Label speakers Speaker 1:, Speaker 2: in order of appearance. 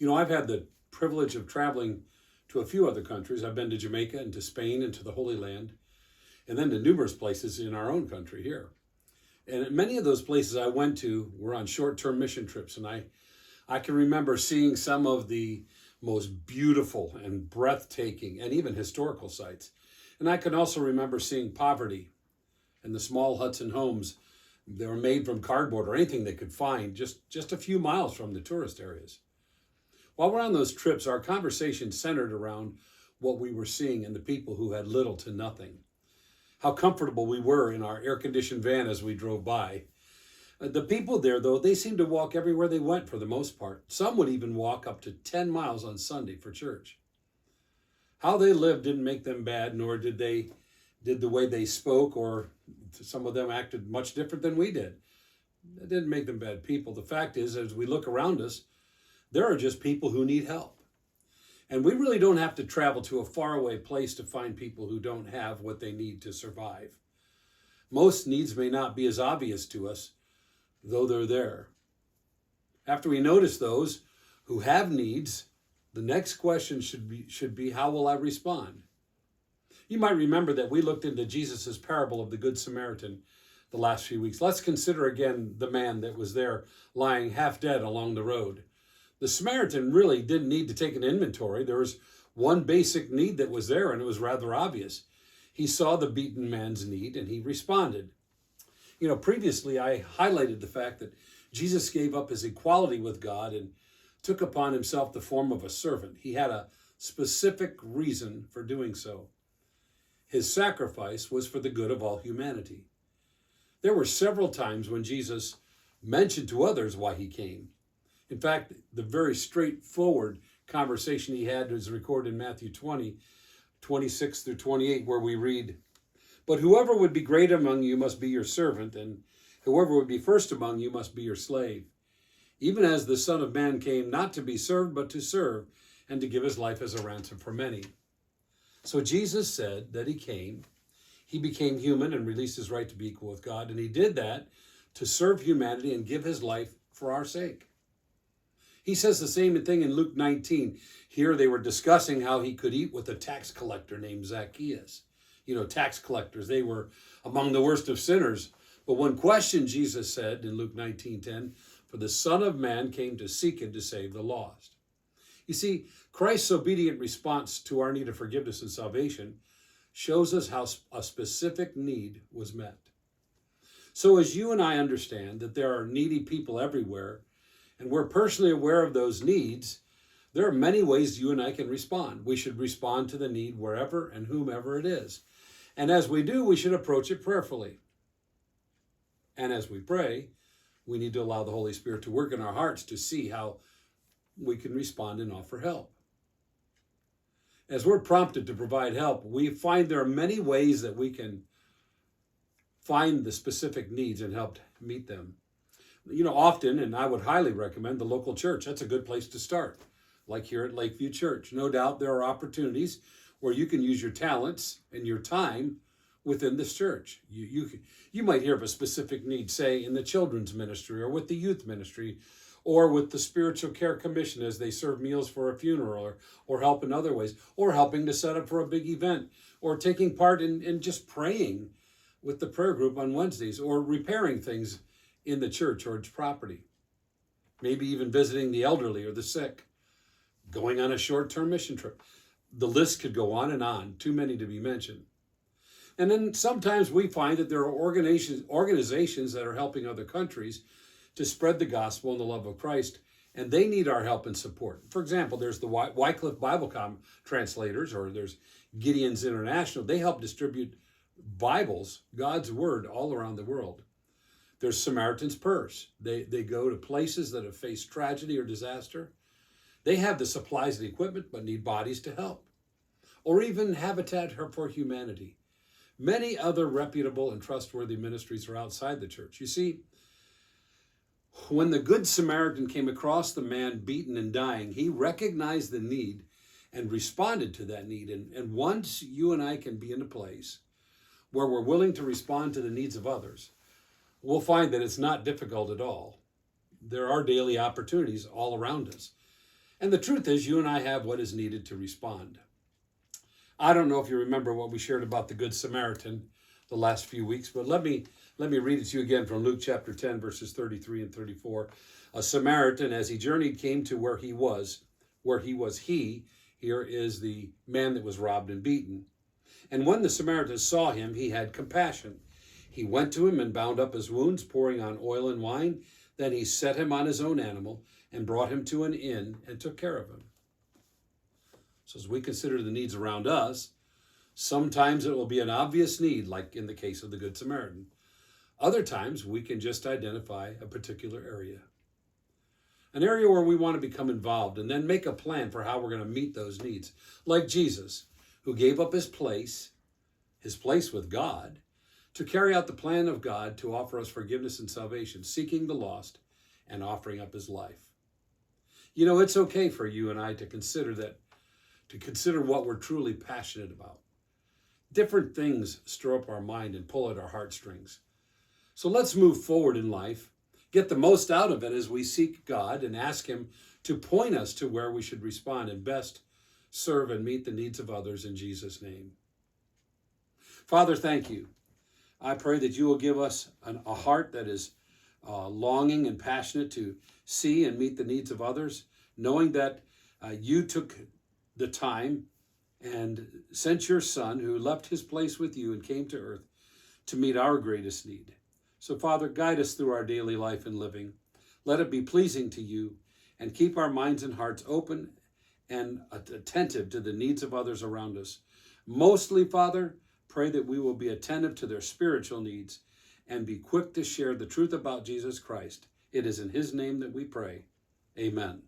Speaker 1: I've had the privilege of traveling to a few other countries. I've been to Jamaica and to Spain and to the Holy Land, and then to numerous places in our own country here. And many of those places I went to were on short-term mission trips, and I can remember seeing some of the most beautiful and breathtaking and even historical sites. And I can also remember seeing poverty and the small huts and homes that were made from cardboard or anything they could find just a few miles from the tourist areas. While we're on those trips, our conversation centered around what we were seeing and the people who had little to nothing. How comfortable we were in our air-conditioned van as we drove by. The people there, though, they seemed to walk everywhere they went for the most part. Some would even walk up to 10 miles on Sunday for church. How they lived didn't make them bad, nor did the way they spoke, or some of them acted much different than we did. It didn't make them bad people. The fact is, as we look around us, there are just people who need help. And we really don't have to travel to a faraway place to find people who don't have what they need to survive. Most needs may not be as obvious to us, though they're there. After we notice those who have needs, the next question should be how will I respond? You might remember that we looked into Jesus' parable of the Good Samaritan the last few weeks. Let's consider again the man that was there lying half dead along the road. The Samaritan really didn't need to take an inventory. There was one basic need that was there, and it was rather obvious. He saw the beaten man's need, and he responded. Previously I highlighted the fact that Jesus gave up his equality with God and took upon himself the form of a servant. He had a specific reason for doing so. His sacrifice was for the good of all humanity. There were several times when Jesus mentioned to others why he came. In fact, the very straightforward conversation he had is recorded in Matthew 20, 26 through 28, where we read, "But whoever would be great among you must be your servant, and whoever would be first among you must be your slave. Even as the Son of Man came not to be served, but to serve, and to give his life as a ransom for many." So Jesus said that he became human and released his right to be equal with God, and he did that to serve humanity and give his life for our sake. He says the same thing in Luke 19. Here they were discussing how he could eat with a tax collector named Zacchaeus. Tax collectors, they were among the worst of sinners. But one question Jesus said in Luke 19:10, "For the Son of Man came to seek and to save the lost." You see, Christ's obedient response to our need of forgiveness and salvation shows us how a specific need was met. So as you and I understand that there are needy people everywhere, and we're personally aware of those needs, there are many ways you and I can respond. We should respond to the need wherever and whomever it is. And as we do, we should approach it prayerfully. And as we pray, we need to allow the Holy Spirit to work in our hearts to see how we can respond and offer help. As we're prompted to provide help, we find there are many ways that we can find the specific needs and help meet them. Often, and I would highly recommend the local church. That's a good place to start, like here at Lakeview Church. No doubt there are opportunities where you can use your talents and your time within this church. You might hear of a specific need, say, in the children's ministry or with the youth ministry or with the spiritual care commission as they serve meals for a funeral or help in other ways, or helping to set up for a big event, or taking part in just praying with the prayer group on Wednesdays, or repairing things in the church or its property. Maybe even visiting the elderly or the sick, going on a short-term mission trip. The list could go on, too many to be mentioned. And then sometimes we find that there are organizations that are helping other countries to spread the gospel and the love of Christ, and they need our help and support. For example, there's the Wycliffe Bible translators, or there's Gideon's International. They help distribute Bibles, God's Word, all around the world. There's Samaritan's Purse. They go to places that have faced tragedy or disaster. They have the supplies and equipment, but need bodies to help. Or even Habitat for Humanity. Many other reputable and trustworthy ministries are outside the church. You see, when the Good Samaritan came across the man beaten and dying, he recognized the need and responded to that need. And once you and I can be in a place where we're willing to respond to the needs of others, we'll find that it's not difficult at all. There are daily opportunities all around us. And the truth is, you and I have what is needed to respond. I don't know if you remember what we shared about the Good Samaritan the last few weeks, but let me read it to you again from Luke chapter 10, verses 33 and 34. A Samaritan, as he journeyed, came to where he was. Here is the man that was robbed and beaten. And when the Samaritan saw him, he had compassion. He went to him and bound up his wounds, pouring on oil and wine. Then he set him on his own animal and brought him to an inn and took care of him. So as we consider the needs around us, sometimes it will be an obvious need, like in the case of the Good Samaritan. Other times we can just identify a particular area. An area where we want to become involved and then make a plan for how we're going to meet those needs. Like Jesus, who gave up his place with God, to carry out the plan of God to offer us forgiveness and salvation, seeking the lost and offering up his life. You know, it's okay for you and I to consider what we're truly passionate about. Different things stir up our mind and pull at our heartstrings. So let's move forward in life, get the most out of it as we seek God and ask him to point us to where we should respond and best serve and meet the needs of others in Jesus' name. Father, thank you. I pray that you will give us a heart that is longing and passionate to see and meet the needs of others, knowing that you took the time and sent your Son, who left his place with you and came to earth to meet our greatest need. So, Father, guide us through our daily life and living. Let it be pleasing to you, and keep our minds and hearts open and attentive to the needs of others around us. Mostly, Father, pray that we will be attentive to their spiritual needs and be quick to share the truth about Jesus Christ. It is in his name that we pray. Amen.